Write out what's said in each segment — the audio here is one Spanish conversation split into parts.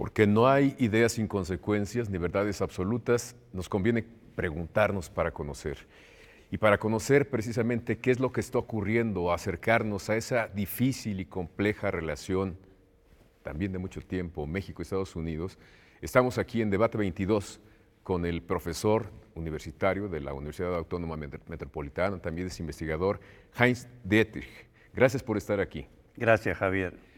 Porque no hay ideas sin consecuencias ni verdades absolutas, nos conviene preguntarnos para conocer. Y para conocer precisamente qué es lo que está ocurriendo, acercarnos a esa difícil y compleja relación, también de mucho tiempo, México-Estados Unidos, estamos aquí en Debate 22 con el profesor universitario de la Universidad Autónoma Metropolitana, también es investigador, Heinz Dietrich. Gracias por estar aquí. Gracias, Javier.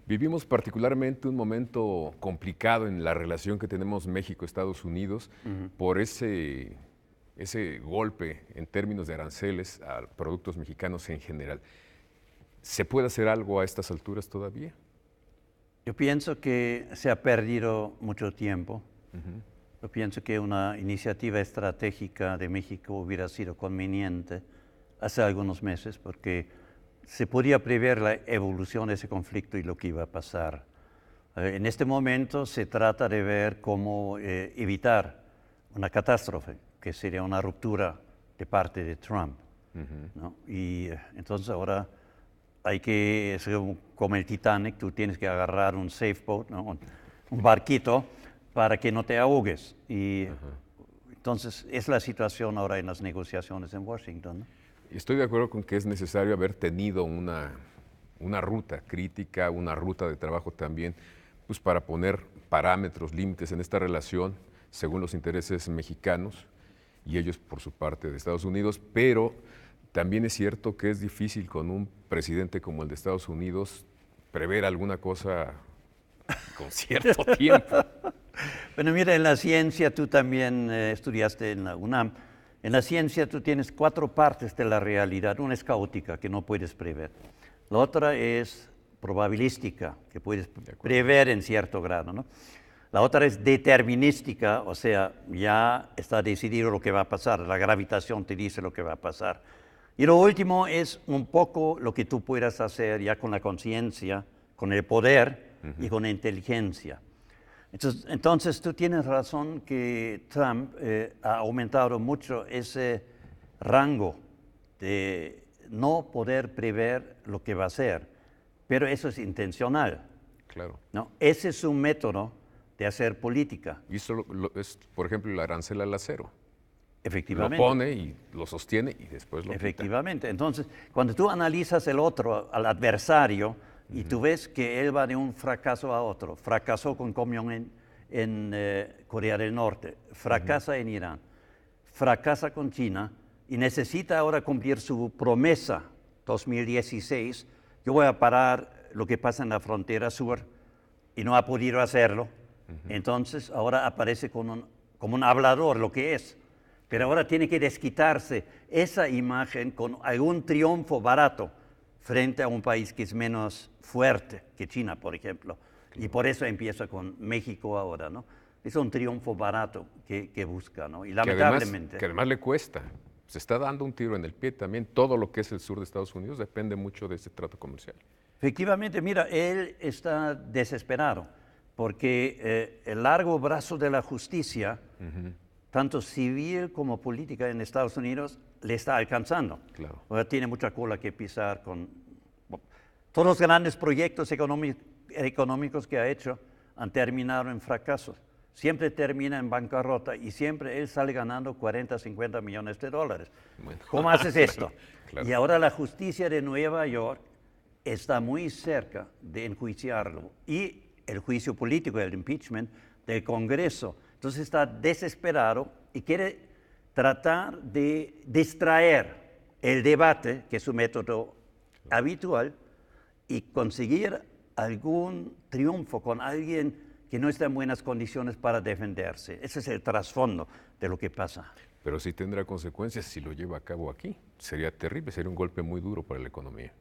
Vivimos particularmente un momento complicado en la relación que tenemos México-Estados Unidos por ese golpe en términos de aranceles a productos mexicanos en general. ¿Se puede hacer algo a estas alturas todavía? Yo pienso que se ha perdido mucho tiempo. Yo pienso que una iniciativa estratégica de México hubiera sido conveniente hace algunos meses porque se podía prever la evolución de ese conflicto y lo que iba a pasar. En este momento se trata de ver cómo evitar una catástrofe, que sería una ruptura de parte de Trump, ¿no? Y entonces ahora hay que, es como el Titanic, tú tienes que agarrar un safeboat, ¿no? un barquito, para que no te ahogues. Y entonces es la situación ahora en las negociaciones en Washington, ¿no? Estoy de acuerdo con que es necesario haber tenido una ruta crítica, una ruta de trabajo también, pues para poner parámetros, límites en esta relación según los intereses mexicanos y ellos por su parte de Estados Unidos, pero también es cierto que es difícil con un presidente como el de Estados Unidos prever alguna cosa con cierto tiempo. Bueno, mira, en la ciencia tú también estudiaste en la UNAM. En la ciencia tú tienes 4 partes de la realidad. Una es caótica, que no puedes prever. La otra es probabilística, que puedes prever en cierto grado, ¿no? La otra es determinística, o sea, ya está decidido lo que va a pasar. La gravitación te dice lo que va a pasar. Y lo último es un poco lo que tú puedas hacer ya con la conciencia, con el poder y con la inteligencia. Entonces tú tienes razón que Trump ha aumentado mucho ese rango de no poder prever lo que va a hacer, pero eso es intencional. Claro. ¿No? Ese es un método de hacer política. Y eso es, por ejemplo, el arancel al acero. Efectivamente. Lo pone y lo sostiene y después lo Efectivamente. Entonces, cuando tú analizas el otro, al adversario, y tú ves que él va de un fracaso a otro. Fracasó con Kim Jong-un en Corea del Norte, fracasa en Irán, fracasa con China y necesita ahora cumplir su promesa 2016. Yo voy a parar lo que pasa en la frontera sur y no ha podido hacerlo. Entonces ahora aparece como un hablador, lo que es. Pero ahora tiene que desquitarse esa imagen con algún triunfo barato frente a un país que es menos fuerte que China, por ejemplo. Y por eso empieza con México ahora, ¿no? Es un triunfo barato que busca, ¿no? Y lamentablemente... Que además le cuesta. Se está dando un tiro en el pie también. Todo lo que es el sur de Estados Unidos depende mucho de ese trato comercial. Efectivamente, mira, él está desesperado porque el largo brazo de la justicia, tanto civil como política en Estados Unidos, le está alcanzando. Claro. Ahora tiene mucha cola que pisar con... Todos los grandes proyectos económicos que ha hecho han terminado en fracasos. Siempre termina en bancarrota y siempre él sale ganando 40, 50 millones de dólares. Bueno. ¿Cómo haces esto? Claro. Y ahora la justicia de Nueva York está muy cerca de enjuiciarlo. Y el juicio político, el impeachment del Congreso. Entonces está desesperado y quiere tratar de distraer el debate, que es su método habitual, y conseguir algún triunfo con alguien que no está en buenas condiciones para defenderse. Ese es el trasfondo de lo que pasa. Pero sí tendrá consecuencias si lo lleva a cabo aquí. Sería terrible, sería un golpe muy duro para la economía.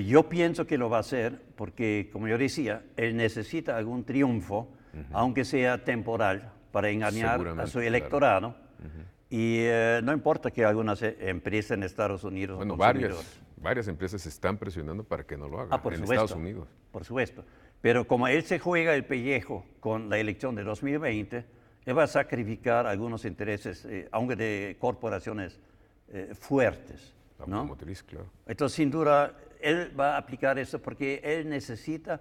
Yo pienso que lo va a hacer porque, como yo decía, él necesita algún triunfo, aunque sea temporal, para engañar a su electorado. Claro. Y no importa que algunas empresas en Estados Unidos... Bueno, varias empresas están presionando para que no lo hagan en Estados Unidos. Por supuesto. Pero como él se juega el pellejo con la elección de 2020, él va a sacrificar algunos intereses, aunque de corporaciones fuertes. ¿No? Motriz, claro. Entonces, sin duda, él va a aplicar eso porque él necesita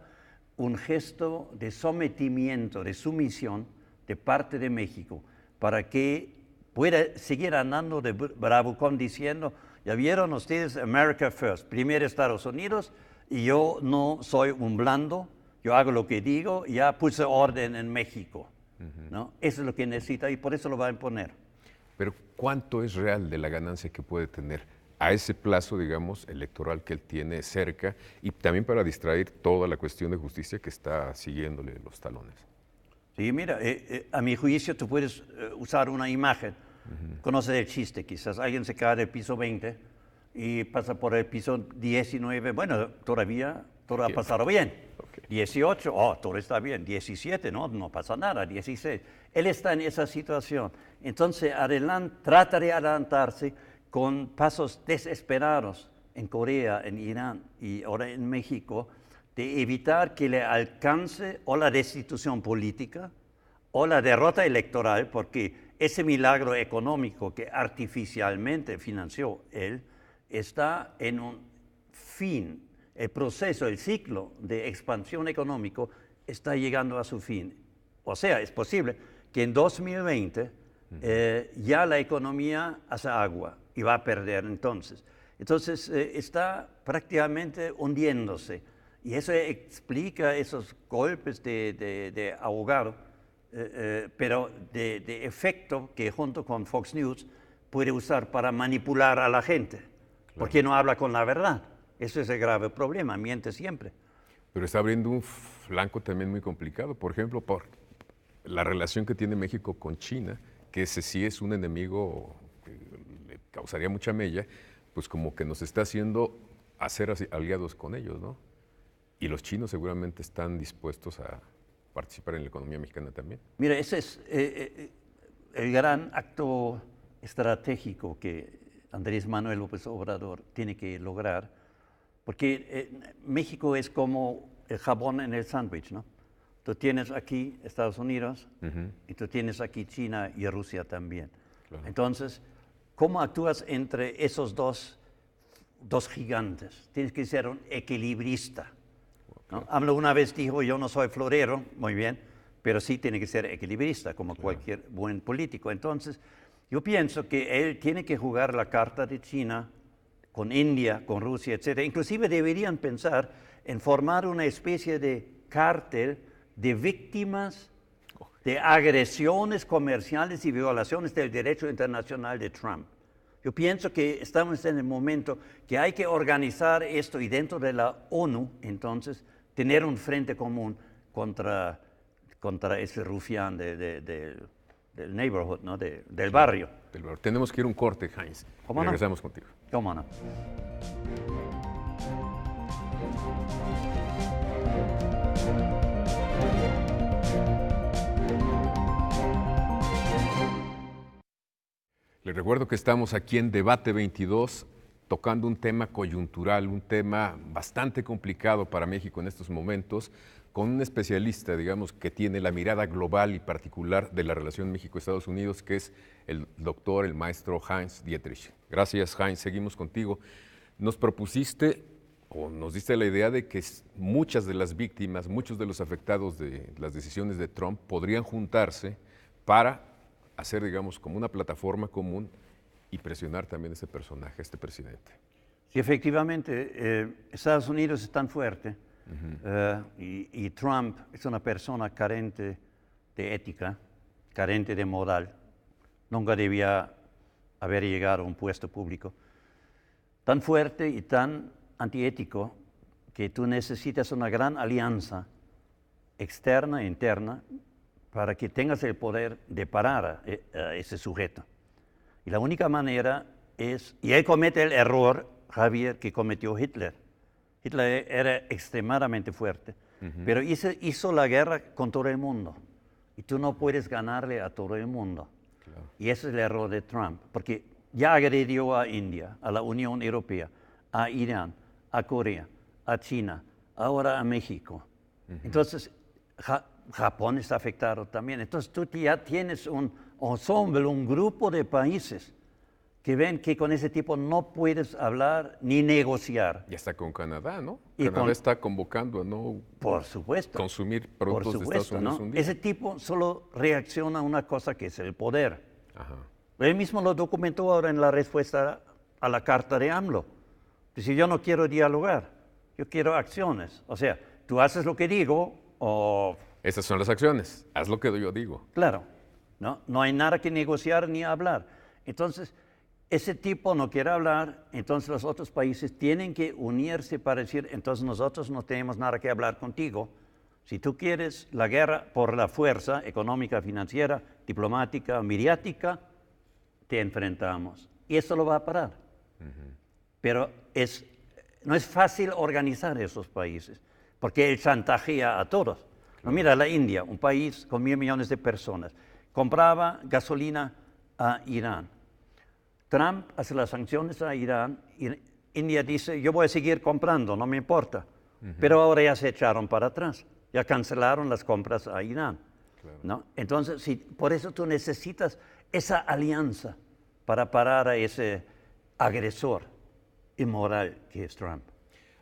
un gesto de sometimiento, de sumisión de parte de México para que pueda seguir andando de bravucón diciendo, ya vieron ustedes, America First, primero Estados Unidos, y yo no soy un blando, yo hago lo que digo, ya puse orden en México. ¿No? Eso es lo que necesita y por eso lo va a imponer. Pero ¿cuánto es real de la ganancia que puede tener a ese plazo, digamos, electoral que él tiene cerca y también para distraer toda la cuestión de justicia que está siguiéndole los talones? Sí, mira, a mi juicio tú puedes usar una imagen. Conoces el chiste, quizás alguien se cae del piso 20 y pasa por el piso 19. Bueno, todavía todo ha pasado bien. 18, todo está bien. 17, no pasa nada. 16. Él está en esa situación. Entonces, trata de adelantarse con pasos desesperados en Corea, en Irán y ahora en México, de evitar que le alcance o la destitución política o la derrota electoral, porque ese milagro económico que artificialmente financió él está en un fin. El proceso, el ciclo de expansión económico está llegando a su fin. O sea, es posible que en 2020 ya la economía hace agua y va a perder entonces. Entonces está prácticamente hundiéndose. Y eso explica esos golpes de ahogado, pero de efecto que junto con Fox News puede usar para manipular a la gente. Claro. Porque no habla con la verdad. Eso es el grave problema, miente siempre. Pero está abriendo un flanco también muy complicado, por ejemplo, por la relación que tiene México con China, que ese sí es un enemigo que le causaría mucha mella, pues como que nos está haciendo hacer aliados con ellos, ¿no? Y los chinos seguramente están dispuestos a participar en la economía mexicana también. Mira, ese es el gran acto estratégico que Andrés Manuel López Obrador tiene que lograr. Porque México es como el jabón en el sándwich, ¿no? Tú tienes aquí Estados Unidos y tú tienes aquí China y Rusia también. Claro. Entonces, ¿cómo actúas entre esos dos gigantes? Tienes que ser un equilibrista, ¿no? AMLO una vez dijo, yo no soy florero, muy bien, pero sí tiene que ser equilibrista, como cualquier buen político. Entonces, yo pienso que él tiene que jugar la carta de China con India, con Rusia, etc. Inclusive deberían pensar en formar una especie de cártel de víctimas de agresiones comerciales y violaciones del derecho internacional de Trump. Yo pienso que estamos en el momento que hay que organizar esto y dentro de la ONU, entonces, tener un frente común contra ese rufián del neighborhood, ¿no? del barrio. Tenemos que ir a un corte, Heinz. ¿Cómo regresamos contigo. ¿Cómo no? Les recuerdo que estamos aquí en Debate 22 tocando un tema coyuntural, un tema bastante complicado para México en estos momentos, con un especialista, digamos, que tiene la mirada global y particular de la relación México-Estados Unidos, que es el doctor, el maestro Heinz Dietrich. Gracias, Heinz. Seguimos contigo. Nos propusiste o nos diste la idea de que muchas de las víctimas, muchos de los afectados de las decisiones de Trump podrían juntarse para hacer, digamos, como una plataforma común y presionar también a este personaje, a este presidente. Sí, efectivamente, Estados Unidos es tan fuerte y Trump es una persona carente de ética, carente de moral, nunca debía haber llegado a un puesto público, tan fuerte y tan antiético que tú necesitas una gran alianza externa e interna para que tengas el poder de parar a ese sujeto. Y la única manera es, y él comete el error, Javier, que cometió Hitler. Hitler era extremadamente fuerte, pero hizo la guerra con todo el mundo. Y tú no puedes ganarle a todo el mundo. Claro. Y ese es el error de Trump, porque ya agredió a India, a la Unión Europea, a Irán, a Corea, a China, ahora a México. Entonces, Japón está afectado también. Entonces tú ya tienes un ensemble, un grupo de países que ven que con ese tipo no puedes hablar ni negociar. Y hasta con Canadá, ¿no? Y Canadá con- está convocando a no Por supuesto. consumir Por productos de Estados supuesto, Unidos ¿no? un día. Ese tipo solo reacciona a una cosa que es el poder. Ajá. Él mismo lo documentó ahora en la respuesta a la carta de AMLO. Dice, yo no quiero dialogar, yo quiero acciones. O sea, tú haces lo que digo o... Esas son las acciones. Haz lo que yo digo. Claro, no hay nada que negociar ni hablar. Entonces, ese tipo no quiere hablar, entonces los otros países tienen que unirse para decir, entonces nosotros no tenemos nada que hablar contigo. Si tú quieres la guerra por la fuerza económica, financiera, diplomática, mediática, te enfrentamos. Y eso lo va a parar. Pero no es fácil organizar esos países, porque él chantajea a todos. No, mira, la India, un país con 1.000 millones de personas, compraba gasolina a Irán. Trump hace las sanciones a Irán y India dice, yo voy a seguir comprando, no me importa. Pero ahora ya se echaron para atrás, ya cancelaron las compras a Irán. Claro. ¿No? Entonces, por eso tú necesitas esa alianza para parar a ese agresor inmoral que es Trump.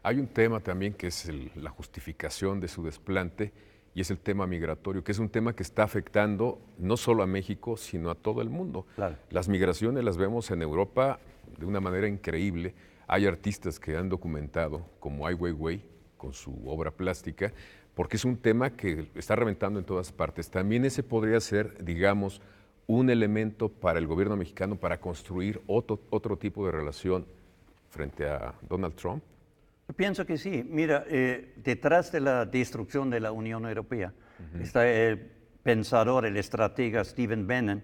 Hay un tema también que es la justificación de su desplante y es el tema migratorio, que es un tema que está afectando no solo a México, sino a todo el mundo. Claro. Las migraciones las vemos en Europa de una manera increíble. Hay artistas que han documentado, como Ai Weiwei, con su obra plástica, porque es un tema que está reventando en todas partes. También ese podría ser, digamos, un elemento para el gobierno mexicano para construir otro tipo de relación frente a Donald Trump. Yo pienso que sí. Mira, detrás de la destrucción de la Unión Europea está el pensador, el estratega Stephen Bannon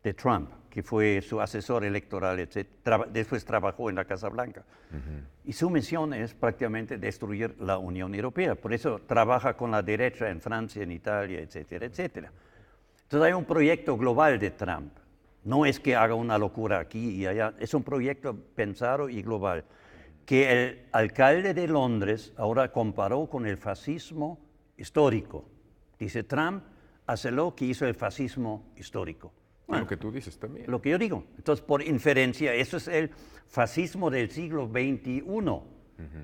de Trump, que fue su asesor electoral, etc. Después trabajó en la Casa Blanca. Y su misión es prácticamente destruir la Unión Europea. Por eso trabaja con la derecha en Francia, en Italia, etcétera, etcétera. Entonces hay un proyecto global de Trump. No es que haga una locura aquí y allá, es un proyecto pensado y global, que el alcalde de Londres ahora comparó con el fascismo histórico. Dice, Trump hace lo que hizo el fascismo histórico. Bueno, Lo que tú dices también. lo que yo digo. Entonces, por inferencia, eso es el fascismo del siglo XXI.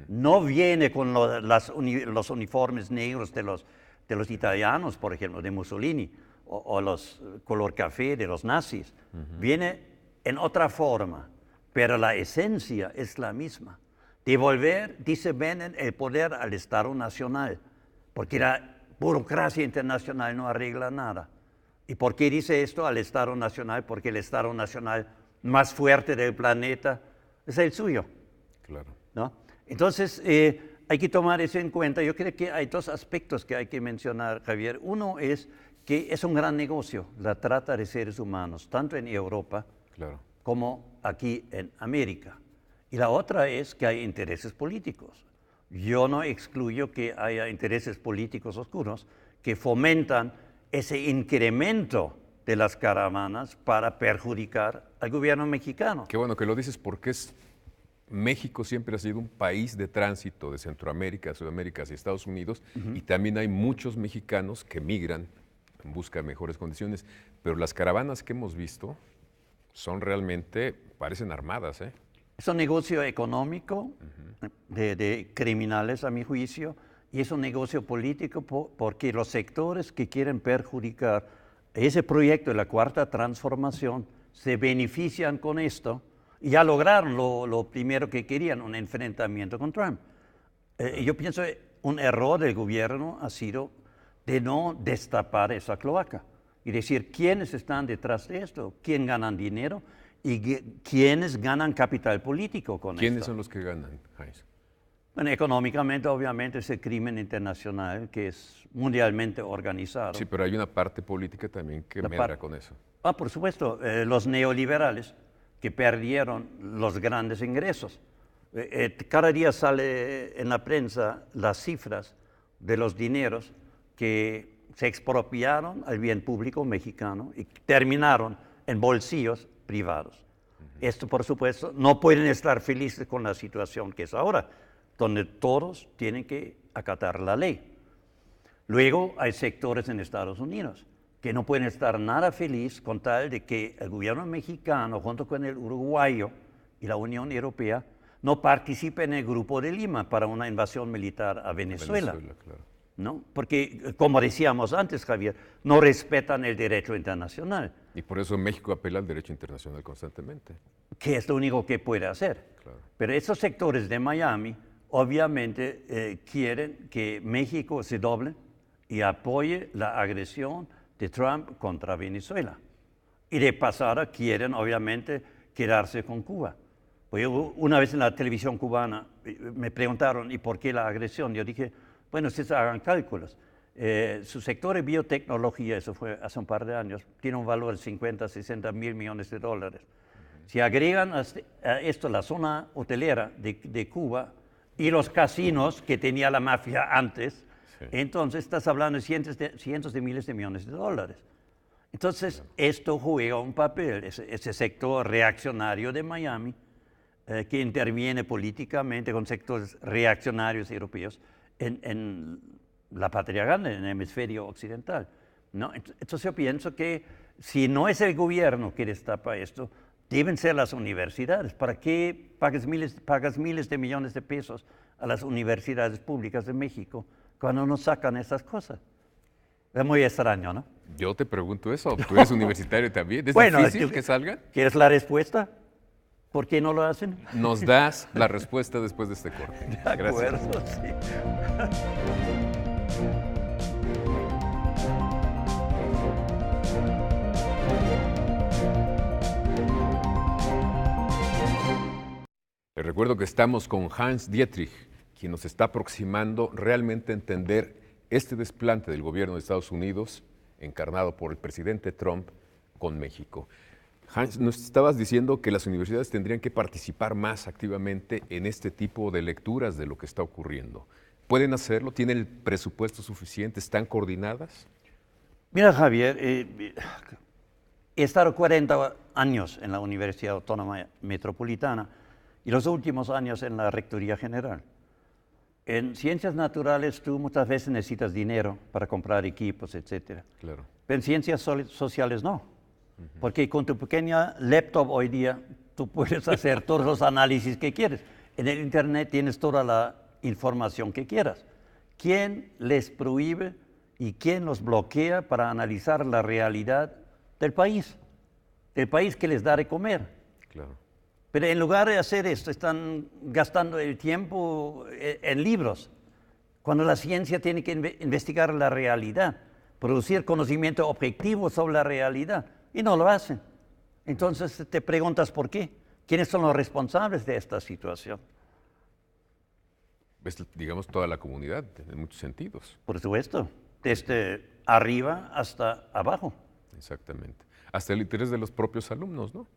No viene con los uniformes negros de los italianos, por ejemplo, de Mussolini, o los color café de los nazis. Viene en otra forma, pero la esencia es la misma. Devolver, dice Bannon, el poder al Estado Nacional, porque la burocracia internacional no arregla nada. ¿Y por qué dice esto al Estado Nacional? Porque el Estado Nacional más fuerte del planeta es el suyo, Claro. ¿no? Entonces, hay que tomar eso en cuenta. Yo creo que hay dos aspectos que hay que mencionar, Javier. Uno es que es un gran negocio la trata de seres humanos, tanto en Europa Claro. como aquí en América. Y la otra es que hay intereses políticos. Yo no excluyo que haya intereses políticos oscuros que fomentan ese incremento de las caravanas para perjudicar al gobierno mexicano. Qué bueno que lo dices porque México siempre ha sido un país de tránsito de Centroamérica, Sudamérica hacia Estados Unidos y también hay muchos mexicanos que migran en busca de mejores condiciones, pero las caravanas que hemos visto son realmente, parecen armadas, ¿eh? Es un negocio económico de criminales, a mi juicio, y es un negocio político porque los sectores que quieren perjudicar ese proyecto de la Cuarta Transformación se benefician con esto y ya lograron lo primero que querían, un enfrentamiento con Trump. Yo pienso que un error del gobierno ha sido de no destapar esa cloaca y decir quiénes están detrás de esto, quién ganan dinero y quiénes ganan capital político con esto. ¿Quiénes son los que ganan, Heinz? Bueno, económicamente, obviamente, es el crimen internacional que es mundialmente organizado. Sí, pero hay una parte política también que medra con eso. Por supuesto, los neoliberales que perdieron los grandes ingresos. Cada día sale en la prensa las cifras de los dineros que se expropiaron al bien público mexicano y terminaron en bolsillos privados. Esto, por supuesto, no pueden estar felices con la situación que es ahora, donde todos tienen que acatar la ley. Luego hay sectores en Estados Unidos que no pueden estar nada feliz con tal de que el gobierno mexicano, junto con el uruguayo y la Unión Europea, no participe en el Grupo de Lima para una invasión militar a Venezuela. Claro. ¿No? Porque, como decíamos antes, Javier, no respetan el derecho internacional. Y por eso México apela al derecho internacional constantemente. Que es lo único que puede hacer. Claro. Pero esos sectores de Miami obviamente quieren que México se doble y apoye la agresión de Trump contra Venezuela. Y de pasada quieren obviamente quedarse con Cuba. Pues una vez en la televisión cubana me preguntaron, ¿y por qué la agresión? Yo dije, bueno, ustedes hagan cálculos. Su sector de biotecnología, eso fue hace un par de años, tiene un valor de 50, 60 mil millones de dólares. Si agregan a esto la zona hotelera de Cuba y los casinos que tenía la mafia antes, sí, entonces estás hablando de cientos de miles de millones de dólares. Entonces, esto juega un papel, ese sector reaccionario de Miami, que interviene políticamente con sectores reaccionarios europeos en la patria grande, en el hemisferio occidental, ¿no? Entonces yo pienso que si no es el gobierno que destapa esto, deben ser las universidades. ¿Para qué pagas miles de millones de pesos a las universidades públicas de México cuando no sacan esas cosas? Es muy extraño, ¿no? Yo te pregunto eso, tú eres universitario también, ¿es bueno, difícil que salgan? ¿Quieres la respuesta? ¿Por qué no lo hacen? Nos das la respuesta después de este corte. De acuerdo, gracias. Sí. Les recuerdo que estamos con Hans Dietrich, quien nos está aproximando realmente a entender este desplante del gobierno de Estados Unidos, encarnado por el presidente Trump, con México. Hans, nos estabas diciendo que las universidades tendrían que participar más activamente en este tipo de lecturas de lo que está ocurriendo. ¿Pueden hacerlo? ¿Tienen el presupuesto suficiente? ¿Están coordinadas? Mira, Javier, he estado 40 años en la Universidad Autónoma Metropolitana y los últimos años en la Rectoría General. En ciencias naturales tú muchas veces necesitas dinero para comprar equipos, etc. Claro. Pero en ciencias sociales no. Porque con tu pequeña laptop hoy día tú puedes hacer todos los análisis que quieres. En el Internet tienes toda la información que quieras. ¿Quién les prohíbe y quién los bloquea para analizar la realidad del país que les da de comer? Claro. Pero en lugar de hacer esto, están gastando el tiempo en libros, cuando la ciencia tiene que investigar la realidad, producir conocimiento objetivo sobre la realidad. Y no lo hacen. Entonces te preguntas por qué. ¿Quiénes son los responsables de esta situación? Es, digamos, toda la comunidad, en muchos sentidos. Por supuesto, desde arriba hasta abajo. Exactamente. Hasta el interés de los propios alumnos, ¿no?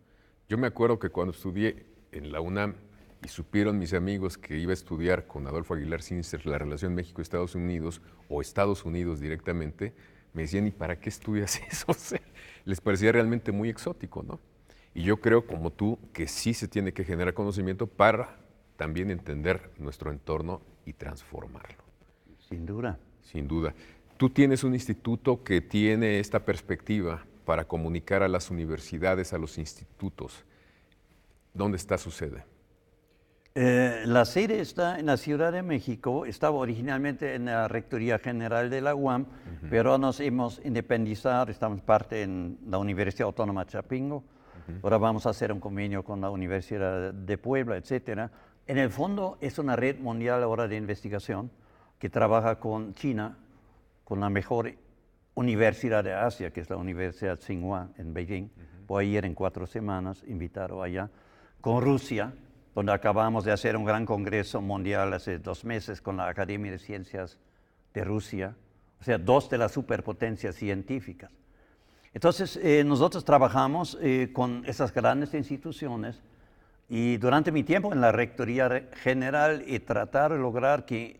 Yo me acuerdo que cuando estudié en la UNAM y supieron mis amigos que iba a estudiar con Adolfo Aguilar Sincer la relación México-Estados Unidos o Estados Unidos directamente, me decían, ¿y para qué estudias eso? O sea, les parecía realmente muy exótico, ¿no? Y yo creo, como tú, que sí se tiene que generar conocimiento para también entender nuestro entorno y transformarlo. Sin duda. Sin duda. Tú tienes un instituto que tiene esta perspectiva para comunicar a las universidades, a los institutos. ¿Dónde está su sede? La sede está en la Ciudad de México, estaba originalmente en la Rectoría General de la UAM, pero nos hemos independizado, estamos parte en la Universidad Autónoma Chapingo, ahora vamos a hacer un convenio con la Universidad de Puebla, etc. En el fondo es una red mundial ahora de investigación que trabaja con China, con la mejor universidad de Asia, que es la Universidad Tsinghua en Beijing. Voy a ir en 4 semanas, invitado allá, con Rusia, donde acabamos de hacer un gran congreso mundial hace 2 meses con la Academia de Ciencias de Rusia, o sea, 2 de las superpotencias científicas. Entonces, nosotros trabajamos con esas grandes instituciones y durante mi tiempo en la Rectoría General he tratado de lograr que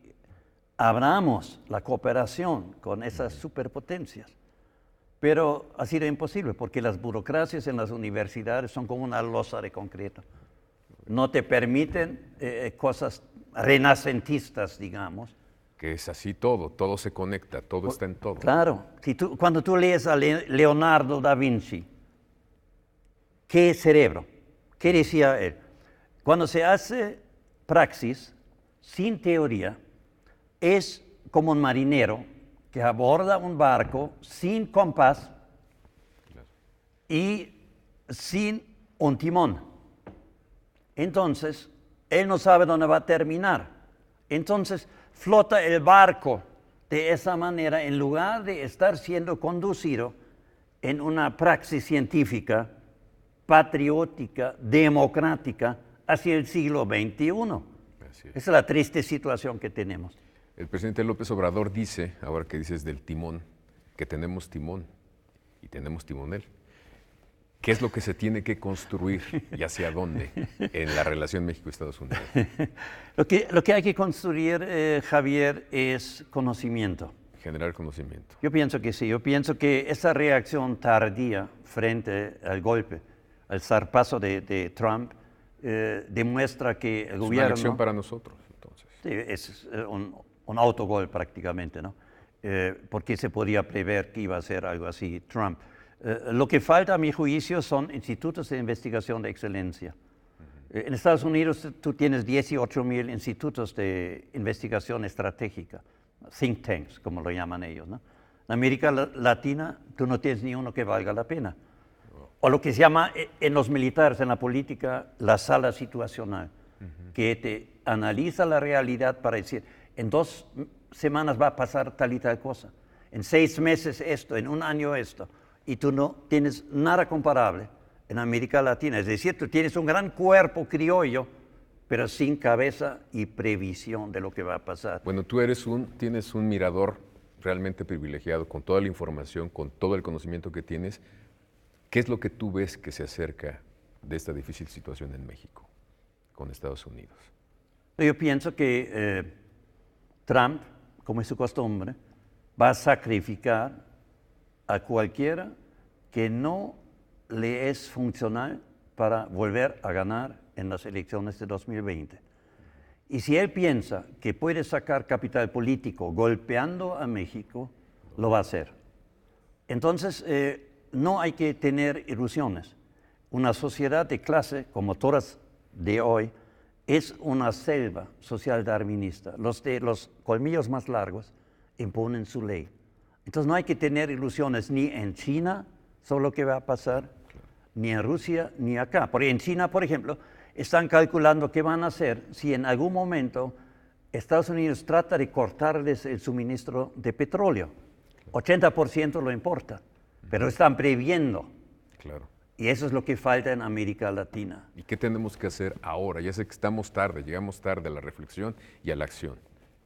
abramos la cooperación con esas superpotencias. Pero ha sido imposible porque las burocracias en las universidades son como una losa de concreto. No te permiten cosas renacentistas, digamos, Que es así todo se conecta, todo está en todo. Claro, cuando tú lees a Leonardo da Vinci, ¿qué cerebro? ¿Qué decía él? Cuando se hace praxis sin teoría, es como un marinero que aborda un barco sin compás y sin un timón. Entonces, él no sabe dónde va a terminar. Entonces, flota el barco de esa manera en lugar de estar siendo conducido en una praxis científica, patriótica, democrática, hacia el siglo XXI. Esa es la triste situación que tenemos. El presidente López Obrador dice, ahora que dices del timón, que tenemos timón y tenemos timonel. ¿Qué es lo que se tiene que construir y hacia dónde en la relación México-Estados Unidos? Lo que hay que construir, Javier, es conocimiento. Generar conocimiento. Yo pienso que sí. Yo pienso que esa reacción tardía frente al golpe, al zarpazo de Trump, demuestra que el gobierno... Es una lección para nosotros, entonces. Sí, es un autogol prácticamente, ¿no? Porque se podía prever que iba a ser algo así Trump. Lo que falta, a mi juicio, son institutos de investigación de excelencia. En Estados Unidos tú tienes 18,000 institutos de investigación estratégica, think tanks, como lo llaman ellos, ¿no? En América Latina tú no tienes ni uno que valga la pena. O lo que se llama en los militares, en la política, la sala situacional, que te analiza la realidad para decir, en 2 semanas va a pasar tal y tal cosa, en 6 meses esto, en 1 año esto. Y tú no tienes nada comparable en América Latina. Es decir, tú tienes un gran cuerpo criollo, pero sin cabeza y previsión de lo que va a pasar. Bueno, tú tienes un mirador realmente privilegiado, con toda la información, con todo el conocimiento que tienes. ¿Qué es lo que tú ves que se acerca de esta difícil situación en México con Estados Unidos? Yo pienso que Trump, como es su costumbre, va a sacrificar a cualquiera que no le es funcional para volver a ganar en las elecciones de 2020. Y si él piensa que puede sacar capital político golpeando a México, lo va a hacer. Entonces, no hay que tener ilusiones. Una sociedad de clase, como todas de hoy, es una selva social darwinista. Los de los colmillos más largos imponen su ley. Entonces no hay que tener ilusiones ni en China sobre lo que va a pasar, ni en Rusia, ni acá. Porque en China, por ejemplo, están calculando qué van a hacer si en algún momento Estados Unidos trata de cortarles el suministro de petróleo. 80% lo importa, pero están previendo. Claro. Y eso es lo que falta en América Latina. ¿Y qué tenemos que hacer ahora? Ya sé que estamos tarde, llegamos tarde a la reflexión y a la acción.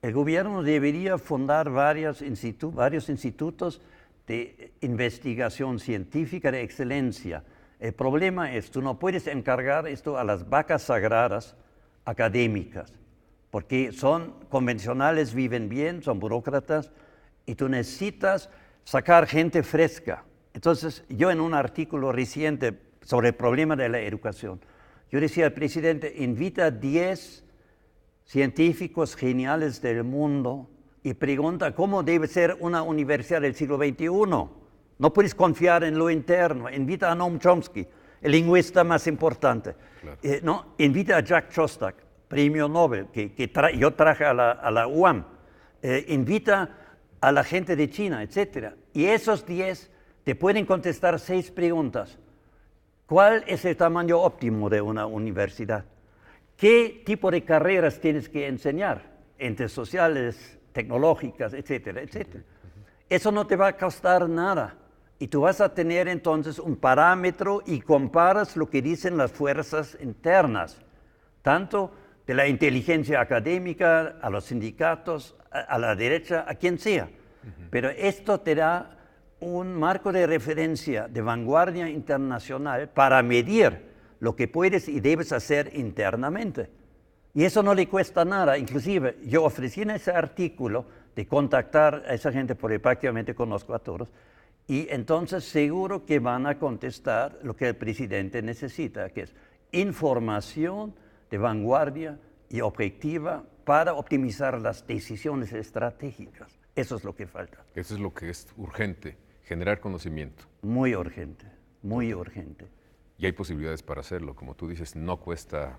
El gobierno debería fundar varios institutos de investigación científica de excelencia. El problema es, tú no puedes encargar esto a las vacas sagradas académicas, porque son convencionales, viven bien, son burócratas, y tú necesitas sacar gente fresca. Entonces, yo en un artículo reciente sobre el problema de la educación, yo decía al presidente, invita a 10 científicos geniales del mundo y pregunta cómo debe ser una universidad del siglo XXI. No puedes confiar en lo interno. Invita a Noam Chomsky, el lingüista más importante. Claro. No, invita a Jack Szostak, premio Nobel, que yo traje a la UAM. Invita a la gente de China, etc. Y esos 10 te pueden contestar 6 preguntas. ¿Cuál es el tamaño óptimo de una universidad? ¿Qué tipo de carreras tienes que enseñar? Entre sociales, tecnológicas, etcétera, etcétera. Eso no te va a costar nada. Y tú vas a tener entonces un parámetro y comparas lo que dicen las fuerzas internas, tanto de la inteligencia académica, a los sindicatos, a la derecha, a quien sea. Pero esto te da un marco de referencia de vanguardia internacional para medir lo que puedes y debes hacer internamente. Y eso no le cuesta nada. Inclusive, yo ofrecí en ese artículo de contactar a esa gente, porque prácticamente conozco a todos, y entonces seguro que van a contestar lo que el presidente necesita, que es información de vanguardia y objetiva para optimizar las decisiones estratégicas. Eso es lo que falta. Eso es lo que es urgente, generar conocimiento. Muy urgente, muy urgente. Y hay posibilidades para hacerlo. Como tú dices, no cuesta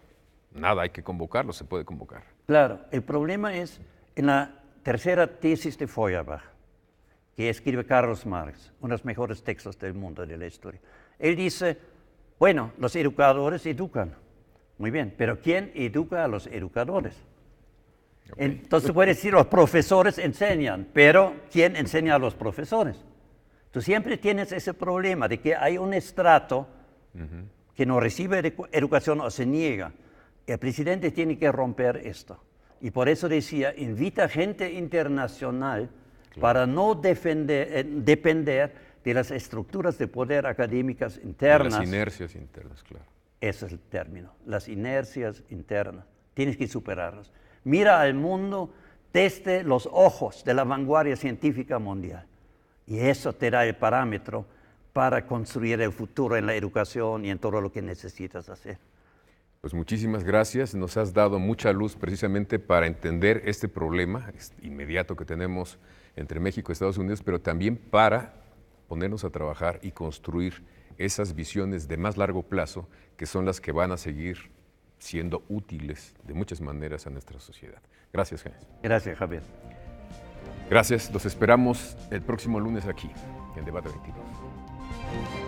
nada, hay que convocarlo, se puede convocar. Claro, el problema es en la tercera tesis de Feuerbach, que escribe Carlos Marx, uno de los mejores textos del mundo de la historia. Él dice, bueno, los educadores educan, muy bien, pero ¿quién educa a los educadores? Okay. Entonces puede decir, los profesores enseñan, pero ¿quién enseña a los profesores? Tú siempre tienes ese problema de que hay un estrato que no recibe educación o se niega. El presidente tiene que romper esto. Y por eso decía, invita gente internacional para no depender de las estructuras de poder académicas internas. De las inercias internas, claro. Ese es el término, las inercias internas. Tienes que superarlas. Mira al mundo desde los ojos de la vanguardia científica mundial. Y eso te da el parámetro para construir el futuro en la educación y en todo lo que necesitas hacer. Pues muchísimas gracias. Nos has dado mucha luz precisamente para entender este problema inmediato que tenemos entre México y Estados Unidos, pero también para ponernos a trabajar y construir esas visiones de más largo plazo que son las que van a seguir siendo útiles de muchas maneras a nuestra sociedad. Gracias, Jaime. Gracias, Javier. Gracias. Los esperamos el próximo lunes aquí, en Debate 22.